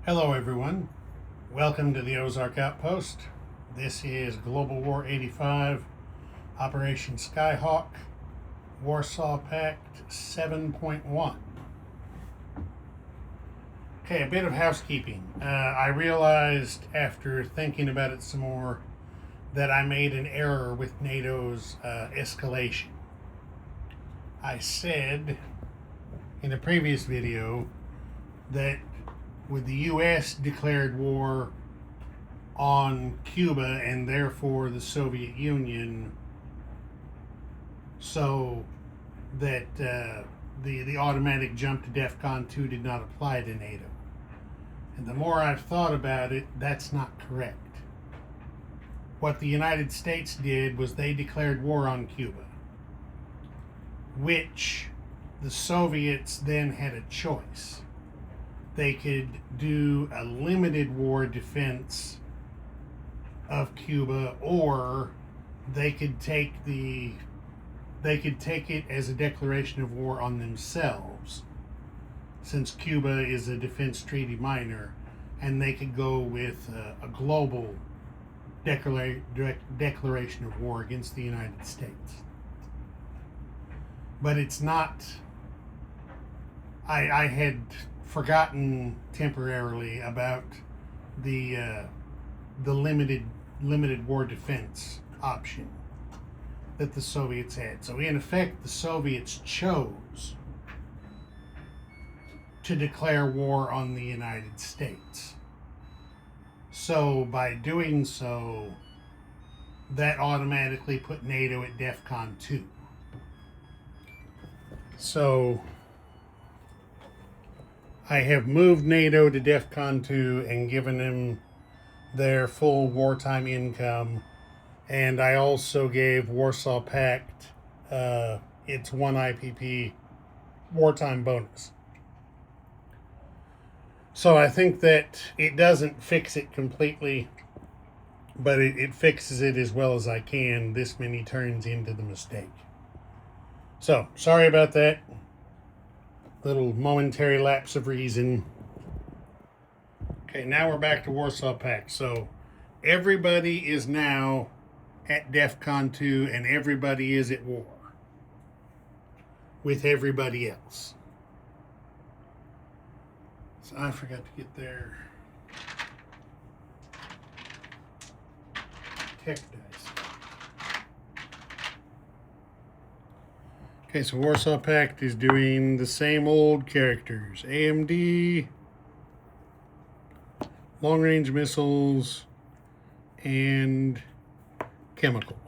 Hello everyone, welcome to the Ozark Outpost. This is Global War 85, Operation Skyhawk, Warsaw Pact 7.1. Okay, a bit of housekeeping. I realized after thinking about it some more that I made an error with NATO's escalation. I said in a previous video that with the U.S. declared war on Cuba and therefore the Soviet Union, so that the automatic jump to DEFCON 2 did not apply to NATO. And the more I've thought about it, that's not correct. What the United States did was they declared war on Cuba, which the Soviets then had a choice. They could do a limited war defense of Cuba, or they could take it as a declaration of war on themselves, since Cuba is a defense treaty minor, and they could go with a global declaration of war against the United States. But it's not. I had forgotten temporarily about the limited war defense option that the Soviets had. So in effect, the Soviets chose to declare war on the United States. So by doing so, that automatically put NATO at DEFCON 2. So I have moved NATO to DEFCON 2 and given them their full wartime income, and I also gave Warsaw Pact its 1 IPP wartime bonus. So I think that it doesn't fix it completely, but it fixes it as well as I can this many turns into the mistake. So, sorry about that. Little momentary lapse of reason. Okay, now we're back to Warsaw Pact. So, everybody is now at DEFCON 2, and everybody is at war with everybody else. So I forgot to get their tech dice. Okay, so Warsaw Pact is doing the same old characters. AMD, long-range missiles, and chemical.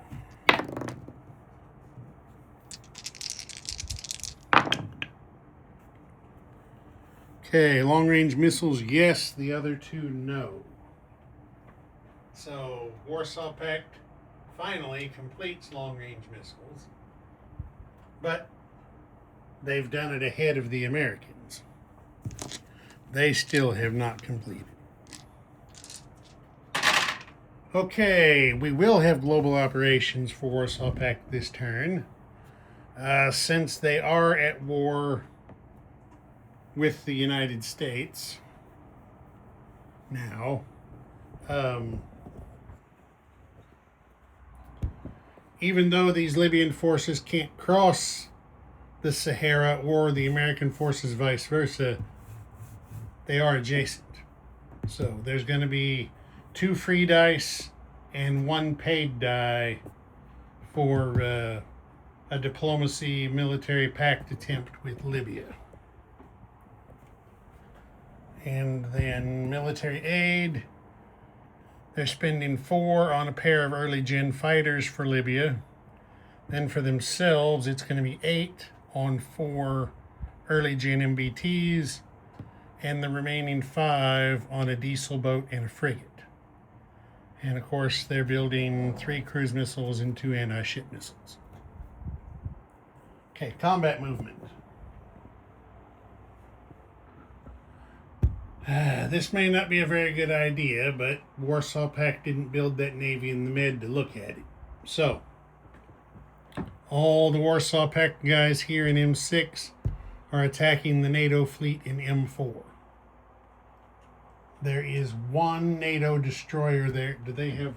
Okay, long-range missiles, yes. The other two, no. So, Warsaw Pact finally completes long-range missiles, but they've done it ahead of the Americans. They still have not completed. Okay, we will have global operations for Warsaw Pact this turn, since they are at war with the United States now. Even though these Libyan forces can't cross the Sahara, or the American forces vice versa, they are adjacent. So there's going to be 2 free dice and 1 paid die for a diplomacy military pact attempt with Libya. And then military aid, they're spending 4 on a pair of early gen fighters for Libya. Then for themselves, it's going to be 8 on 4 early gen MBTs, and the remaining 5 on a diesel boat and a frigate. And of course, they're building 3 cruise missiles and 2 anti-ship missiles. Okay, combat movement. This may not be a very good idea, but Warsaw Pact didn't build that navy in the Med to look at it. So, all the Warsaw Pact guys here in M6 are attacking the NATO fleet in M4. There is one NATO destroyer there. Do they have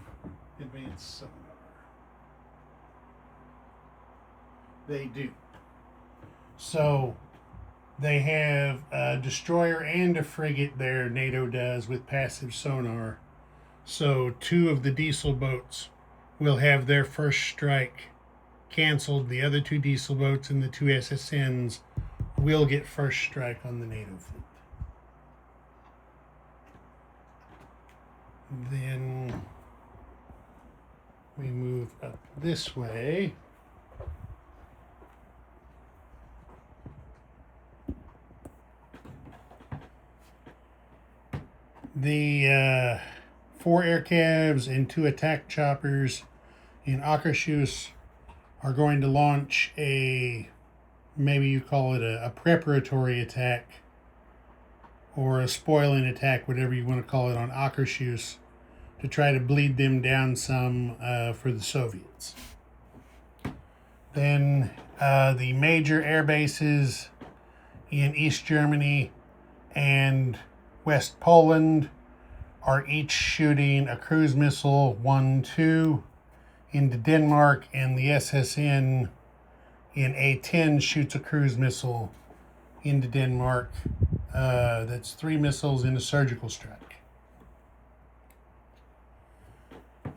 advanced sonar? They do. So they have a destroyer and a frigate there, NATO does, with passive sonar. So 2 of the diesel boats will have their first strike canceled. The other 2 diesel boats and the 2 SSNs will get first strike on the NATO fleet. Then we move up this way. The 4 air cabs and 2 attack choppers in Akershus are going to launch a, maybe you call it a preparatory attack or a spoiling attack, whatever you want to call it, on Akershus to try to bleed them down some for the Soviets. Then the major air bases in East Germany and West Poland are each shooting a cruise missile 1-2 into Denmark, and the SSN in A10 shoots a cruise missile into Denmark. That's 3 missiles in a surgical strike.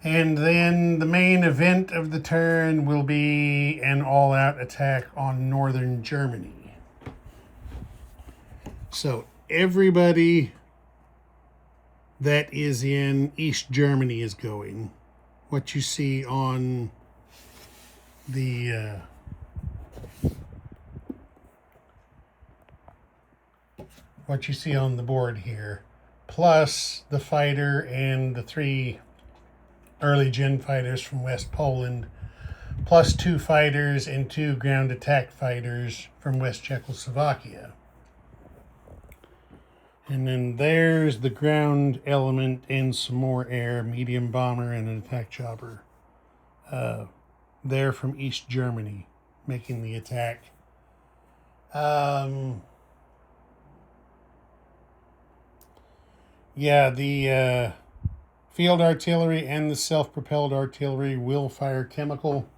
And then the main event of the turn will be an all-out attack on northern Germany. So everybody that is in East Germany is going. What you see on the what you see on the board here, plus the fighter and the 3 early gen fighters from West Poland, plus 2 fighters and 2 ground attack fighters from West Czechoslovakia. And then there's the ground element and some more air, medium bomber and an attack chopper. They're from East Germany making the attack. Yeah, the field artillery and the self-propelled artillery will fire chemical.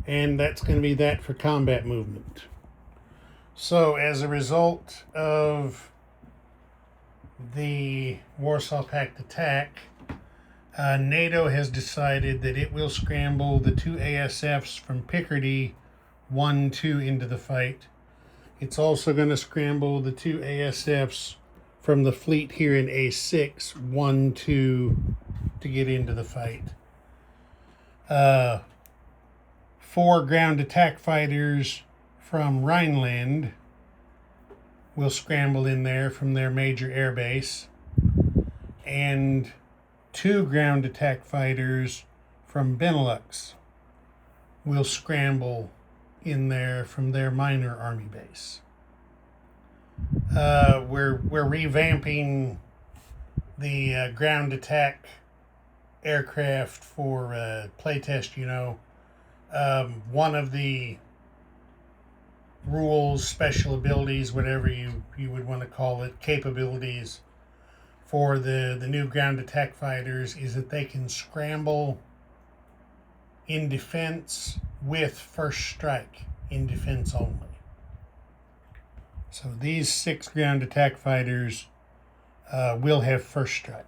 And that's going to be that for combat movement. So as a result of the Warsaw Pact attack, NATO has decided that it will scramble the 2 ASFs from Picardy 1-2 into the fight. It's also going to scramble the 2 ASFs from the fleet here in A6 1-2 to get into the fight. 4 ground attack fighters from Rhineland will scramble in there from their major air base, and 2 ground attack fighters from Benelux will scramble in there from their minor army base. We're revamping the ground attack aircraft for playtest, you know. One of the rules, special abilities, whatever you would want to call it, capabilities for the new ground attack fighters is that they can scramble in defense with first strike in defense only. So these 6 ground attack fighters will have first strike.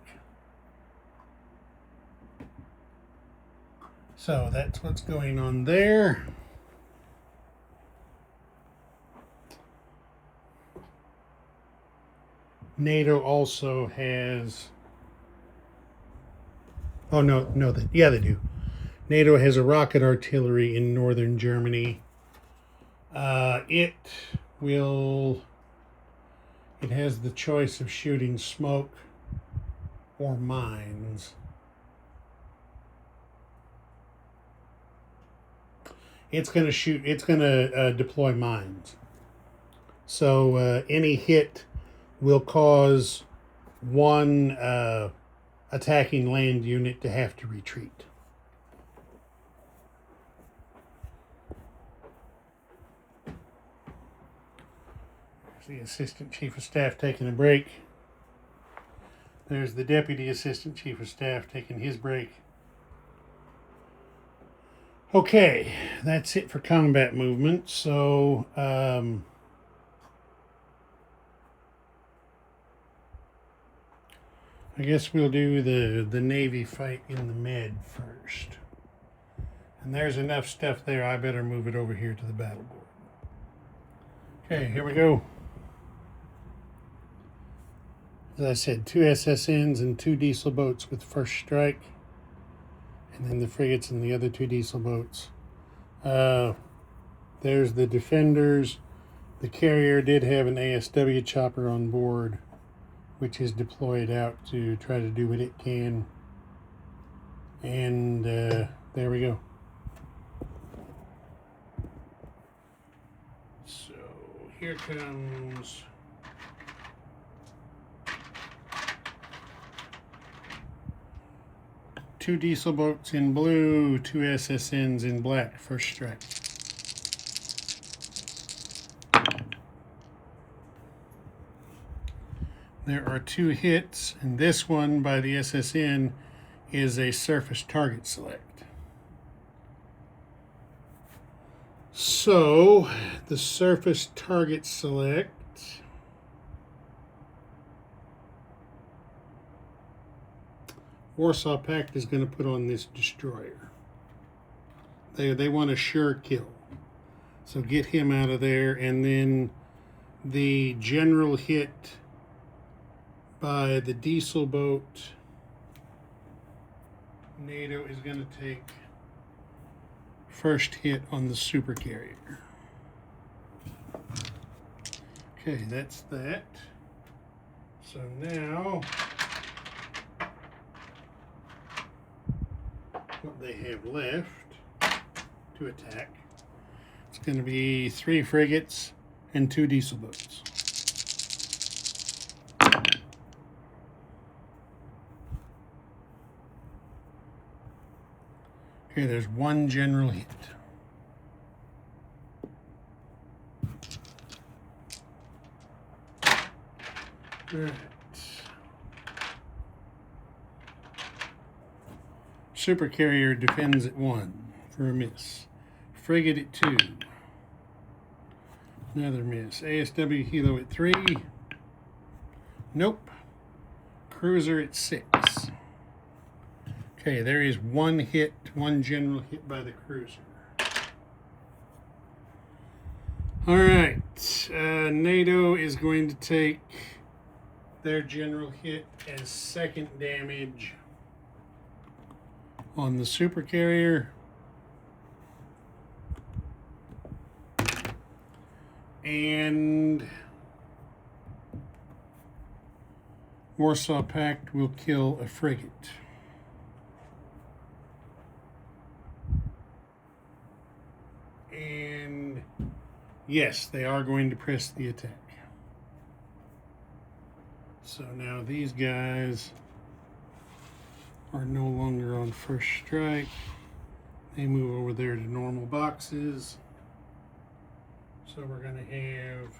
So that's what's going on there. NATO also has... Oh, no, yeah, they do. NATO has a rocket artillery in northern Germany. It has the choice of shooting smoke or mines. It's going to deploy mines. So any hit will cause one attacking land unit to have to retreat. The Assistant Chief of Staff taking a break. There's the Deputy Assistant Chief of Staff taking his break. Okay, that's it for combat movement. So, I guess we'll do the Navy fight in the med first. And there's enough stuff there, I better move it over here to the battle board. Okay, here we go. As I said, 2 SSNs and 2 diesel boats with first strike. And then the frigates and the other 2 diesel boats. There's the defenders. The carrier did have an ASW chopper on board, which is deployed out to try to do what it can. And there we go. So here comes two diesel boats in blue, 2 SSNs in black, first strike. There are 2 hits, and this one by the SSN is a surface target select. So, the surface target select Warsaw Pact is going to put on this destroyer. They want a sure kill. So get him out of there, and then the general hit by the diesel boat, NATO is going to take first hit on the supercarrier. Okay, that's that. So now what they have left to attack, it's going to be 3 frigates and 2 diesel boats. Okay, there's 1 general hit. All right. Supercarrier defends at 1 for a miss. Frigate at 2. Another miss. ASW helo at 3. Nope. Cruiser at 6. Okay, there is 1 hit, 1 general hit by the cruiser. All right, NATO is going to take their general hit as 2nd damage on the supercarrier. And Warsaw Pact will kill a frigate. And yes, they are going to press the attack. So now these guys are no longer on first strike. They move over there to normal boxes. So we're going to have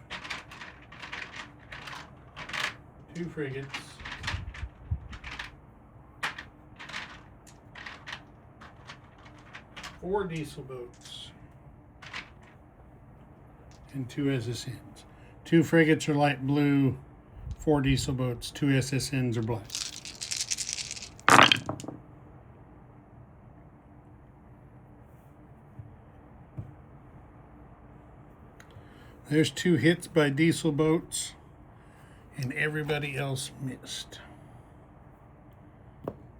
2 frigates, 4 diesel boats, and 2 SSNs. 2 frigates are light blue, 4 diesel boats, 2 SSNs are black. There's 2 hits by diesel boats, and everybody else missed.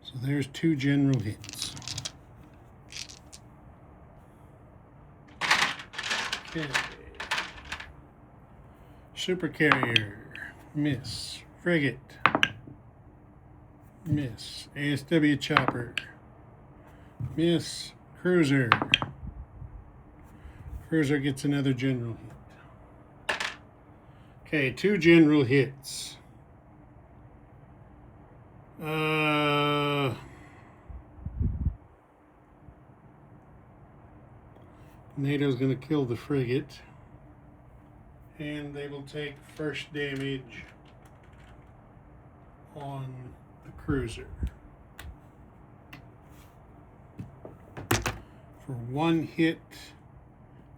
So there's 2 general hits. Okay. Supercarrier, miss. Frigate, miss. ASW chopper, miss. Cruiser. Cruiser gets another general hit. Okay, 2 general hits. NATO's going to kill the frigate. and they will take first damage on the cruiser. For one hit,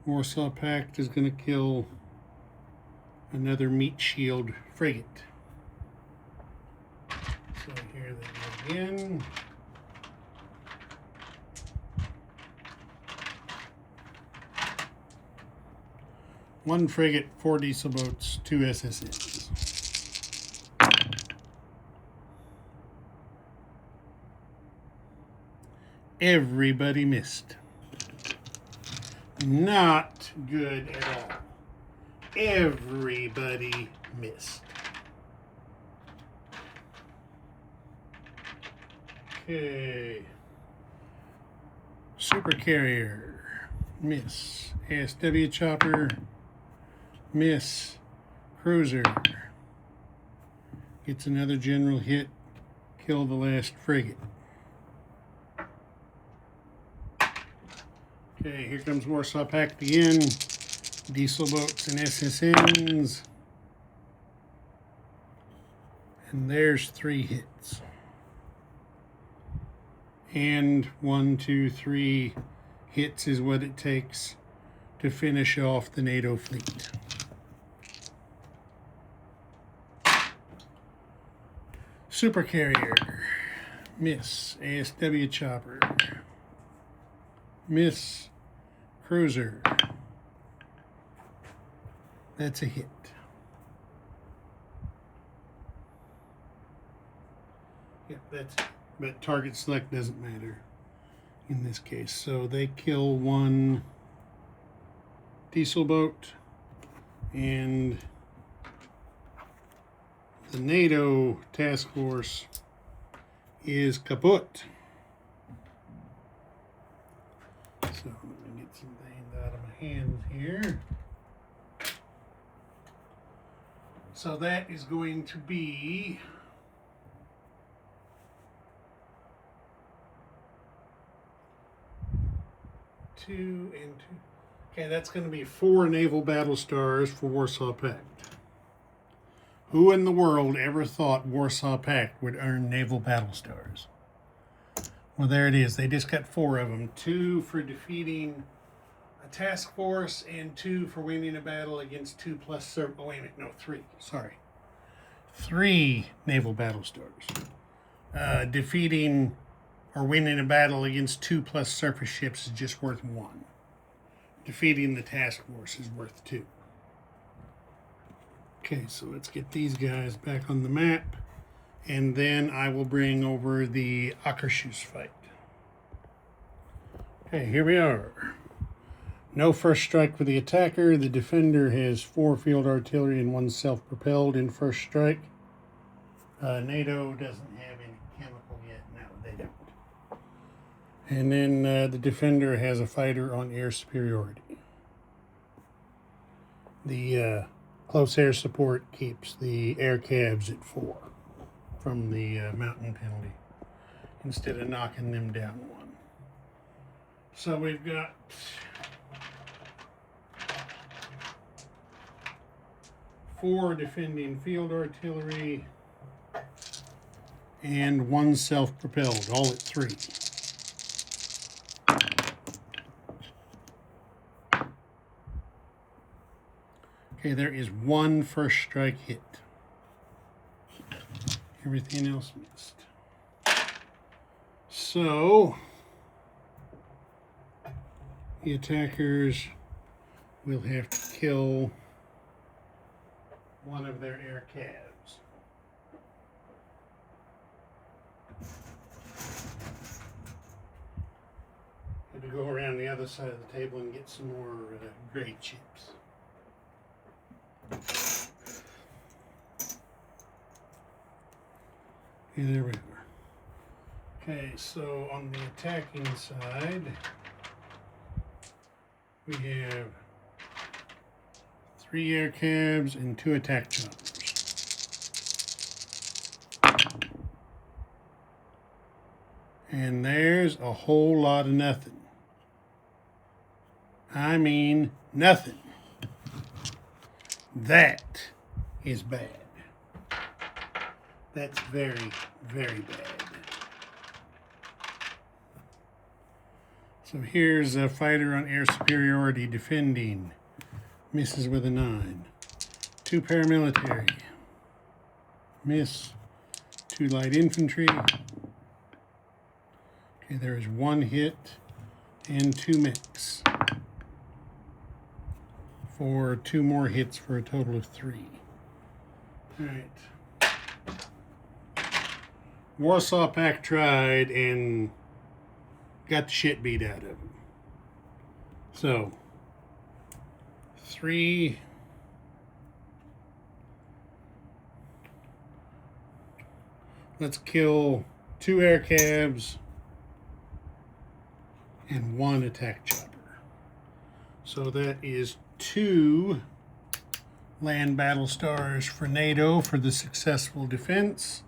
Warsaw Pact is going to kill another meat shield frigate. So here they go again. One frigate, 4 diesel boats, 2 SSNs. Everybody missed. Not good at all. Everybody missed. Okay. Super Carrier, miss. ASW Chopper, miss. Cruiser gets another general hit, kill the last frigate. Okay, here comes Warsaw Pact again. Diesel boats and SSNs. And there's 3 hits. And 1, 2, 3 hits is what it takes to finish off the NATO fleet. Super Carrier, miss. ASW Chopper, miss. Cruiser, that's a hit. Yep, that's it. But target select doesn't matter in this case. So they kill 1 diesel boat, and the NATO task force is kaput. So let me get some things out of my hands here. So that is going to be two and 2. Okay, that's going to be 4 naval battle stars for Warsaw Pact. Who in the world ever thought Warsaw Pact would earn naval battle stars? Well, there it is. They just got 4 of them. 2 for defeating a task force and 2 for winning a battle against 2 plus... Oh, wait a minute. No, 3. Sorry. 3 naval battle stars. Defeating or winning a battle against 2 plus surface ships is just worth 1. Defeating the task force is worth 2. Okay, so let's get these guys back on the map, and then I will bring over the Ackershus fight. Okay, here we are. No first strike for the attacker. The defender has 4 field artillery and 1 self-propelled in first strike. NATO doesn't have any chemical yet. No, they don't. And then the defender has a fighter on air superiority. The close air support keeps the air cabs at 4 from the mountain penalty instead of knocking them down 1. So we've got four defending field artillery and 1 self-propelled, all at 3. Okay, there is 1 first strike hit. Everything else missed. So, the attackers will have to kill 1 of their air calves. Had to go around the other side of the table and get some more gray chips. Okay, there we are. Okay, so on the attacking side, we have 3 air cabs and 2 attack choppers. And there's a whole lot of nothing. I mean, nothing. That is bad. That's very, very bad. So here's a fighter on air superiority defending. Misses with a 9. 2 paramilitary. Miss. 2 light infantry. Okay, there is 1 hit and 2 mechs. For 2 more hits for a total of 3. All right. Warsaw Pact tried and got the shit beat out of him. So, 3. Let's kill 2 air cabs and 1 attack chopper. So that is 2 land battle stars for NATO for the successful defense.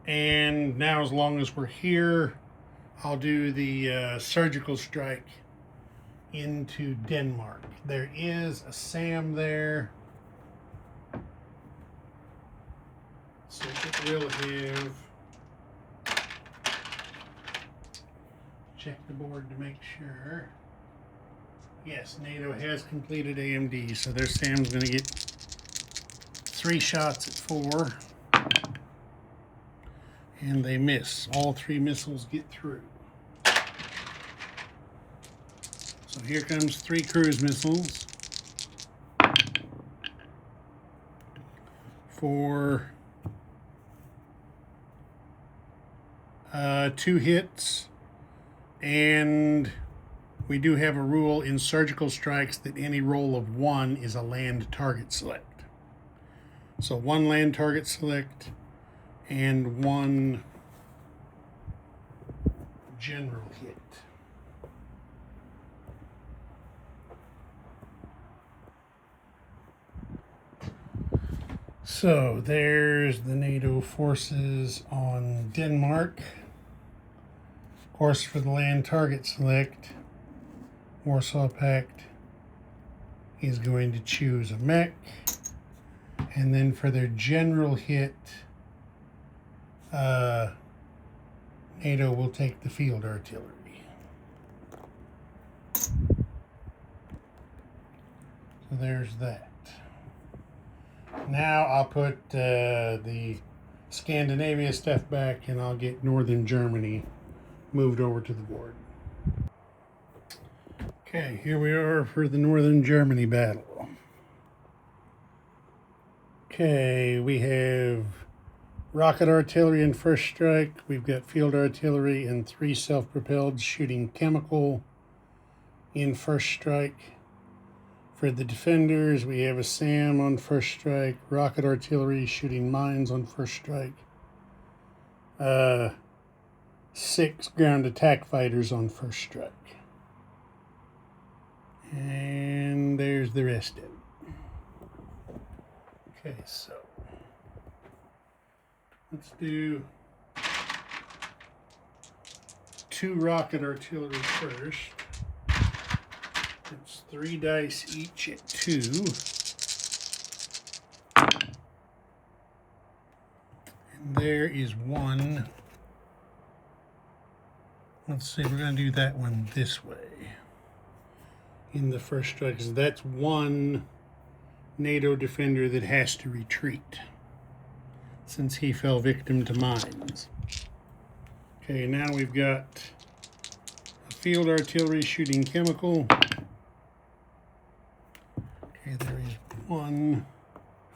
And now, as long as we're here, I'll do the surgical strike into Denmark. There is a SAM there. So it will have, check the board to make sure. Yes, NATO has completed AMD, so their SAM's going to get 3 shots at 4. And they miss. All 3 missiles get through. So here comes 3 cruise missiles. For 2 hits. And we do have a rule in surgical strikes that any roll of 1 is a land target select. So 1 land target select and 1 general hit. So there's the NATO forces on Denmark. Of course, for the land target select, Warsaw Pact is going to choose a mech. And then for their general hit, NATO will take the field artillery. So there's that. Now I'll put the Scandinavia stuff back, and I'll get Northern Germany moved over to the board. Okay, here we are for the Northern Germany battle. Okay, we have rocket artillery in first strike. We've got field artillery and 3 self-propelled shooting chemical in first strike. For the defenders, we have a SAM on first strike, rocket artillery shooting mines on first strike, 6 ground attack fighters on first strike. And there's the rest of it. Okay, so let's do 2 rocket artillery first. It's 3 dice each at 2. And there is 1. Let's see, we're going to do that one this way. In the first strike, so that's 1 NATO defender that has to retreat, since he fell victim to mines. Okay, now we've got a field artillery shooting chemical. Okay, there is 1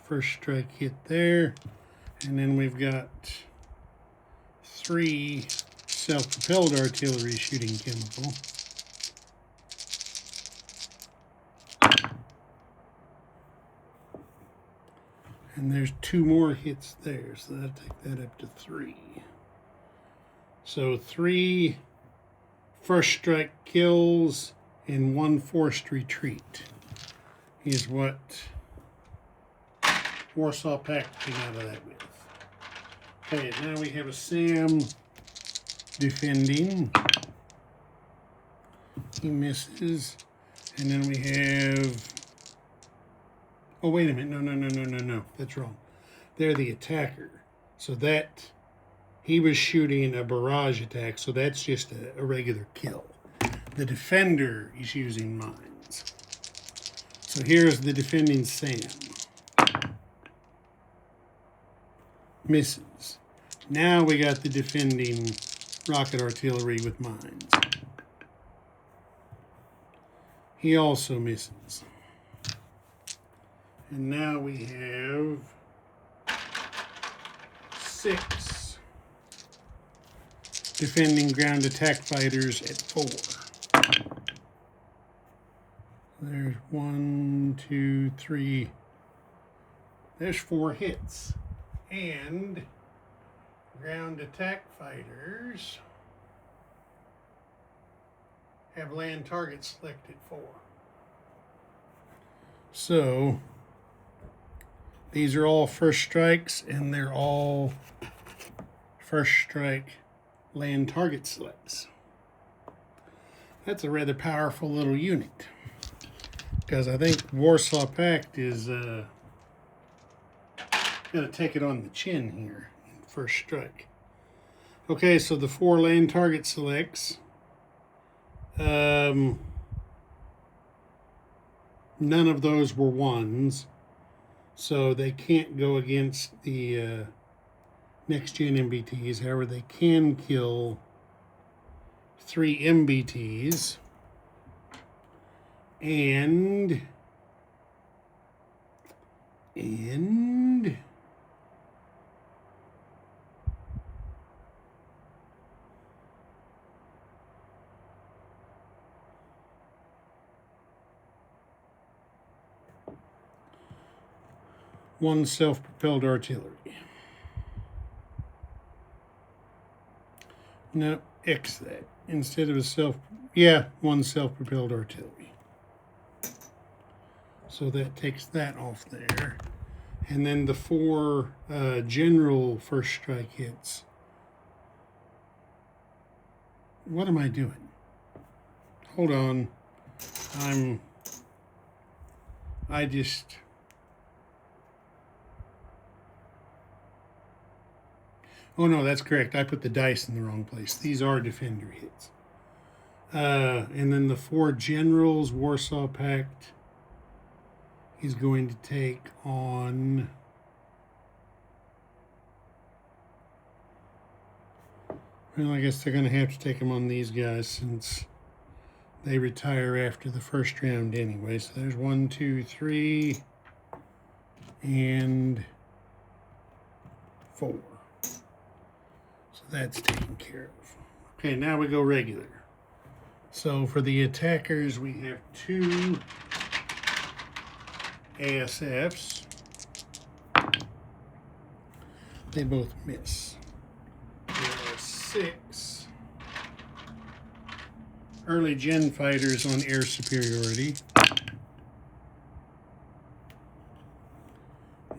first strike hit there. And then we've got 3 self-propelled artillery shooting chemical. And there's 2 more hits there, so that'll take that up to 3. So 3 first strike kills and 1 forced retreat is what Warsaw Pact came out of that with. Okay, now we have a SAM defending. He misses. And then we have Oh, wait a minute. No. That's wrong. They're the attacker. So that, he was shooting a barrage attack, so that's just a regular kill. The defender is using mines. So here's the defending Sam. Misses. Now we got the defending rocket artillery with mines. He also misses. And now we have 6 defending ground attack fighters at 4. There's 1, 2, 3. There's 4 hits. And ground attack fighters have land target selected 4. So these are all first strikes, and they're all first strike land target selects. That's a rather powerful little unit, because I think Warsaw Pact is going to take it on the chin here in first strike. Okay, so the 4 land target selects. None of those were 1s, so they can't go against the next gen MBTs. However, they can kill 3 MBTs and one self-propelled artillery. No, X that. Instead of a one self-propelled artillery. So that takes that off there. And then the 4 general first strike hits. What am I doing? Hold on. Oh no, that's correct. I put the dice in the wrong place. These are defender hits. And then the 4 generals, Warsaw Pact is going to take on well, I guess they're going to have to take them on these guys since they retire after the first round anyway. So there's 1, 2, 3, and 4. So that's taken care of. Okay, now we go regular. So for the attackers, we have 2 ASFs. They both miss. There are 6 early gen fighters on air superiority.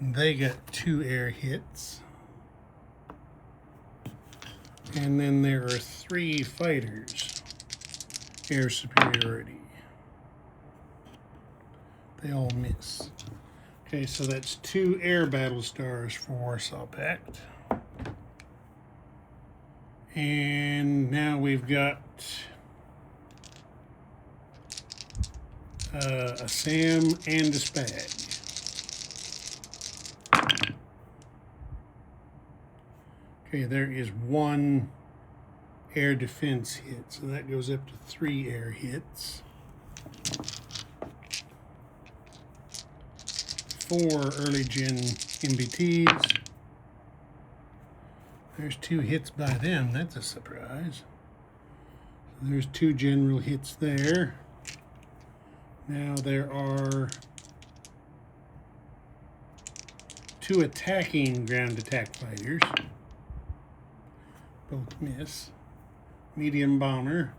They got 2 air hits. And then there are 3 fighters, air superiority. They all miss. Okay, so that's 2 air battle stars for Warsaw Pact. And now we've got a SAM and a SPAG. Okay, there is 1 air defense hit, so that goes up to 3 air hits. 4 early gen MBTs. There's 2 hits by them, that's a surprise. So there's 2 general hits there. Now there are 2 attacking ground attack fighters. Both miss. Medium bomber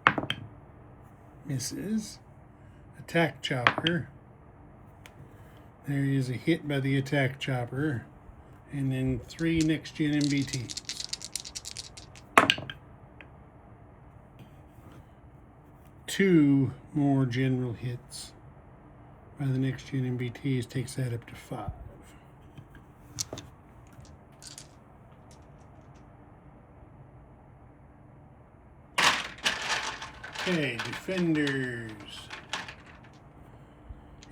misses. Attack chopper. There is a hit by the attack chopper. And then 3 next gen MBTs. Two more general hits by the next gen MBTs takes that up to 5. Okay, defenders.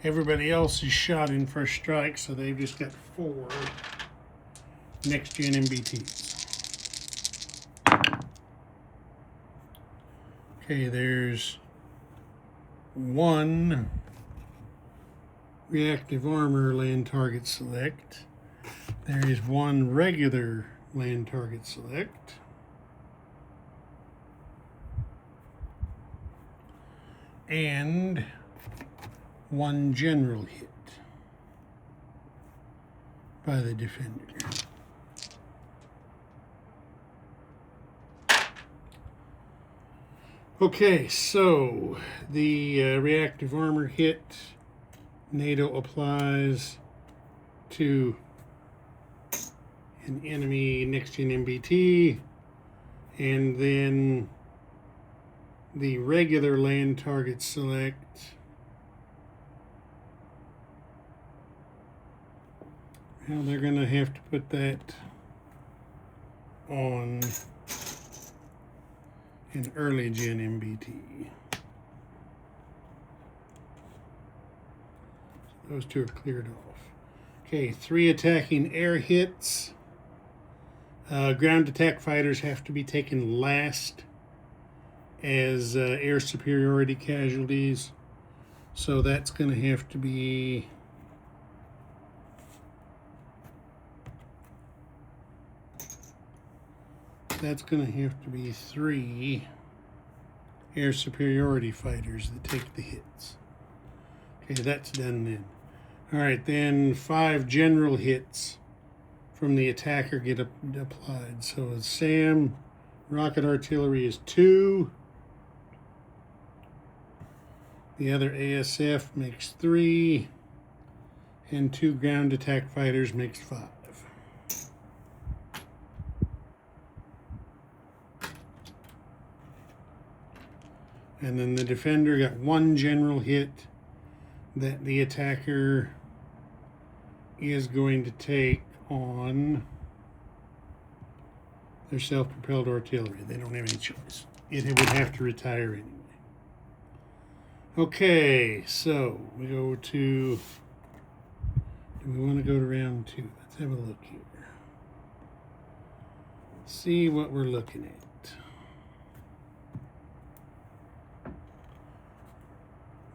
Everybody else is shot in first strike, so they've just got 4 next gen MBTs. Okay, there's 1 reactive armor land target select. There is 1 regular land target select. And 1 general hit by the defender. Okay, so the reactive armor hit, NATO applies to an enemy next-gen MBT, and then the regular land target select well, they're going to have to put that on an early gen MBT. So those 2 are cleared off. Okay, 3 attacking air hits. Ground attack fighters have to be taken last as air superiority casualties. So that's going to have to be that's going to have to be 3 air superiority fighters that take the hits. Okay, that's done then. All right, then 5 general hits from the attacker get applied. So SAM rocket artillery is 2. The other ASF makes 3. And 2 ground attack fighters makes 5. And then the defender got 1 general hit that the attacker is going to take on their self-propelled artillery. They don't have any choice. It would have to retire anyway. Okay, so we go to, do we want to go to round 2? Let's have a look here. See what we're looking at.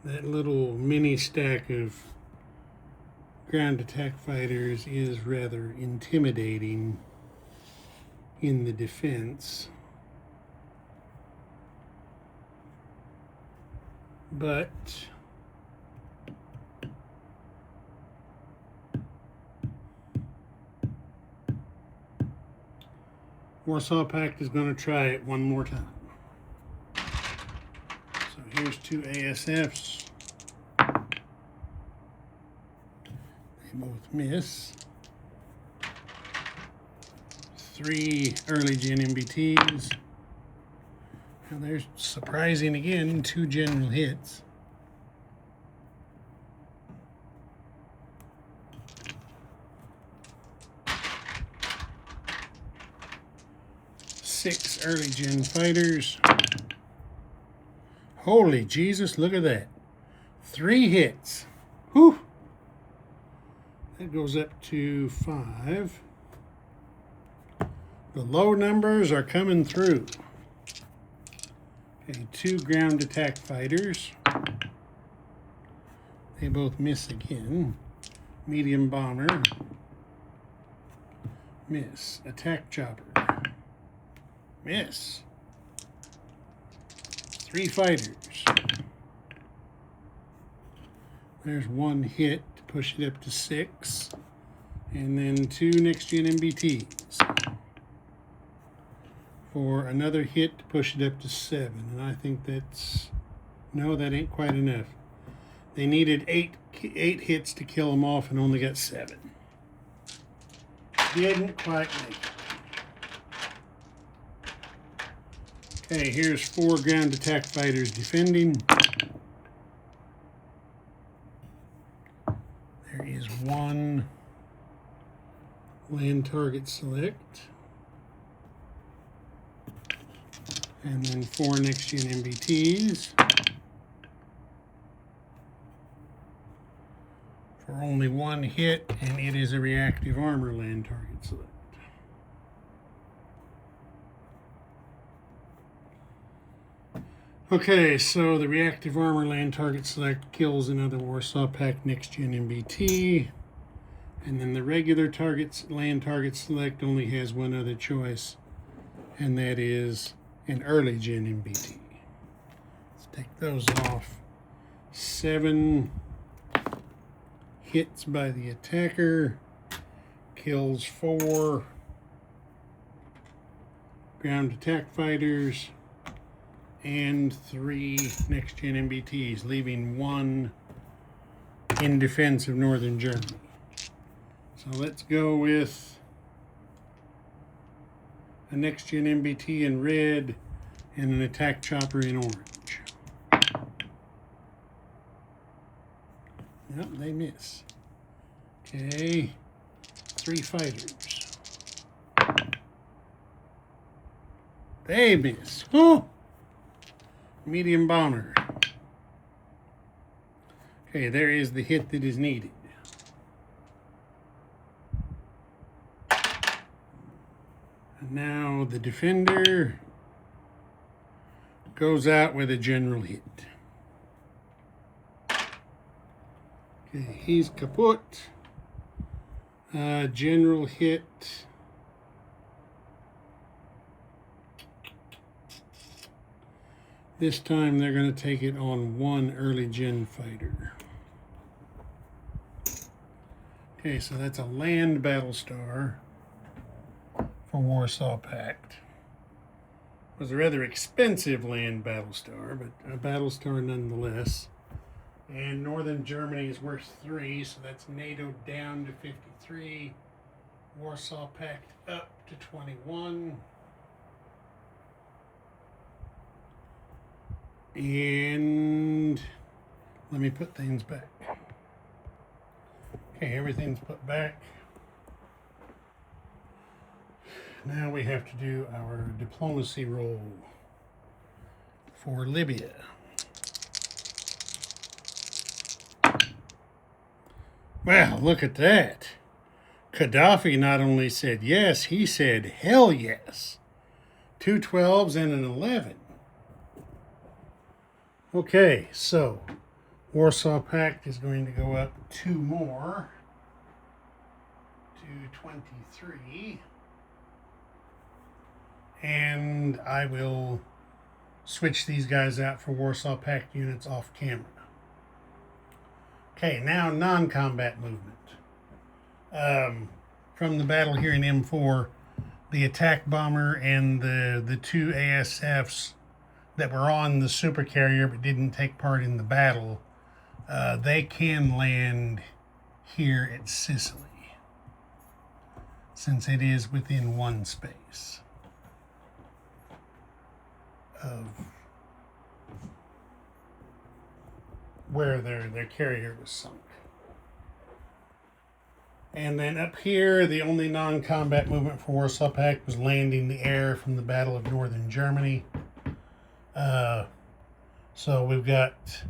That little mini stack of ground attack fighters is rather intimidating in the defense. But Warsaw Pact is going to try it one more time. So here's 2 ASFs. They both miss. 3 early gen MBTs. Now there's surprising again, 2 general hits. Six early gen fighters. Holy Jesus, look at that. 3 hits. Whew. That goes up to 5. The low numbers are coming through. Okay, 2 ground attack fighters. They both miss again. Medium bomber. Miss. Attack chopper. Miss. 3 fighters. There's 1 hit to push it up to 6. And then 2 next gen MBTs. For another hit to push it up to 7. And I think that's, no, that ain't quite enough. They needed 8 hits to kill them off and only got 7. Didn't quite make it. Okay, here's 4 ground attack fighters defending. There is one land target select, and then 4 next-gen MBTs for only 1 hit, and it is a reactive armor land target select. Okay, so the reactive armor land target select kills another Warsaw Pact next-gen MBT, and then the regular land target select only has one other choice, and that is an early gen MBT. Let's take those off. 7 hits by the attacker, kills 4 ground attack fighters, and 3 next-gen MBTs, leaving 1 in defense of northern Germany. So let's go with a next-gen MBT in red and an attack chopper in orange. Yep, they miss. Okay, 3 fighters. They miss. Oh! Medium bomber. Okay, there is the hit that is needed. And now the defender goes out with a general hit. Okay, he's kaput. General hit. This time they're going to take it on 1 early gen fighter. Okay, so that's a land battle star for Warsaw Pact. It was a rather expensive land battle star, but a battle star nonetheless. And northern Germany is worth 3, so that's NATO down to 53. Warsaw Pact up to 21. And let me put things back. Okay, everything's put back. Now we have to do our diplomacy roll for Libya. Well, look at that. Gaddafi not only said yes, he said hell yes. 2 12s and an 11. Okay, so Warsaw Pact is going to go up 2 more to 23. And I will switch these guys out for Warsaw Pact units off camera. Okay, now non-combat movement. From the battle here in M4, the attack bomber and the 2 ASFs that were on the supercarrier but didn't take part in the battle, they can land here at Sicily, since it is within 1 space of where their carrier was sunk. And then up here, the only non-combat movement for Warsaw Pact was landing the air from the Battle of Northern Germany. So we've got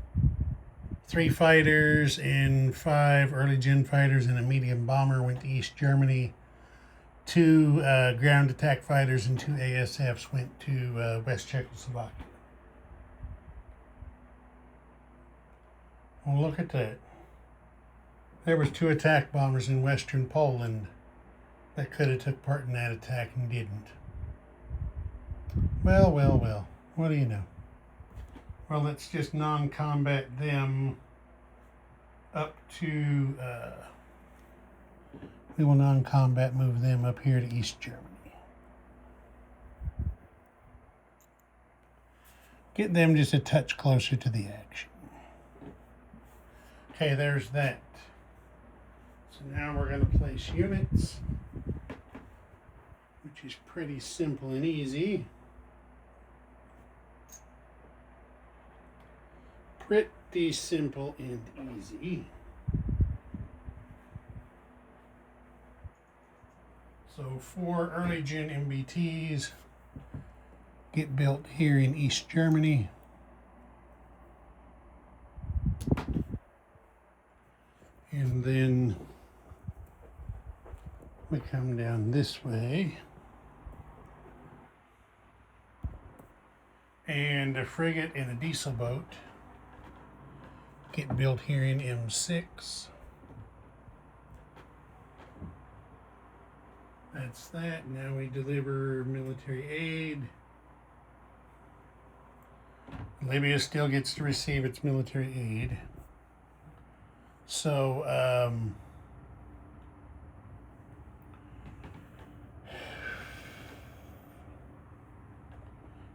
3 fighters and 5 early gen fighters and a medium bomber went to East Germany. 2 ground attack fighters and 2 ASFs went to West Czechoslovakia. Well, look at that. There was 2 attack bombers in Western Poland that could have took part in that attack and didn't. Well, well, well. What do you know? Well, let's just non-combat them up to... we will non-combat move them up here to East Germany. Get them just a touch closer to the action. Okay, there's that. So now we're going to place units, which is pretty simple and easy. Pretty simple and easy. So 4 early gen MBTs get built here in East Germany. And then we come down this way. And a frigate and a diesel boat get built here in M6. That's that. Now we deliver military aid. Libya still gets to receive its military aid. So,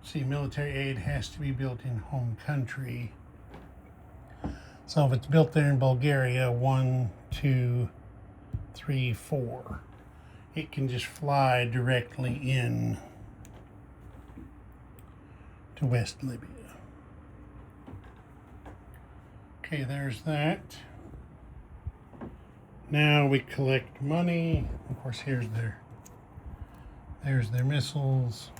see, military aid has to be built in home country. So if it's built there in Bulgaria, 1, 2, 3, 4, it can just fly directly in to West Libya. Okay, there's that. Now we collect money. Of course, there's their missiles.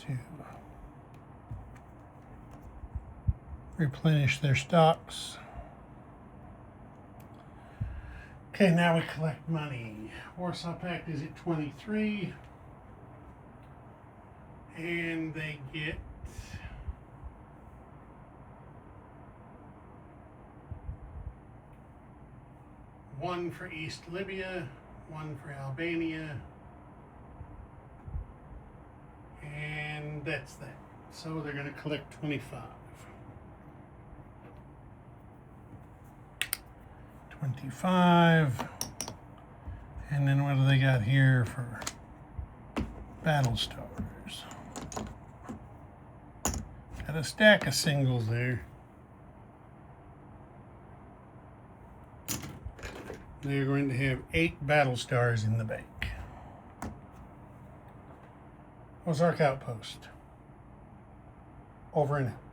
To replenish their stocks. Okay, now we collect money. Warsaw Pact is at 23. And they get one for East Libya, one for Albania, and that's that. So they're going to collect 25. 25. And then what do they got here for battle stars? Got a stack of singles there. They're going to have 8 battle stars in the bank. Ozark Outpost. Over and out.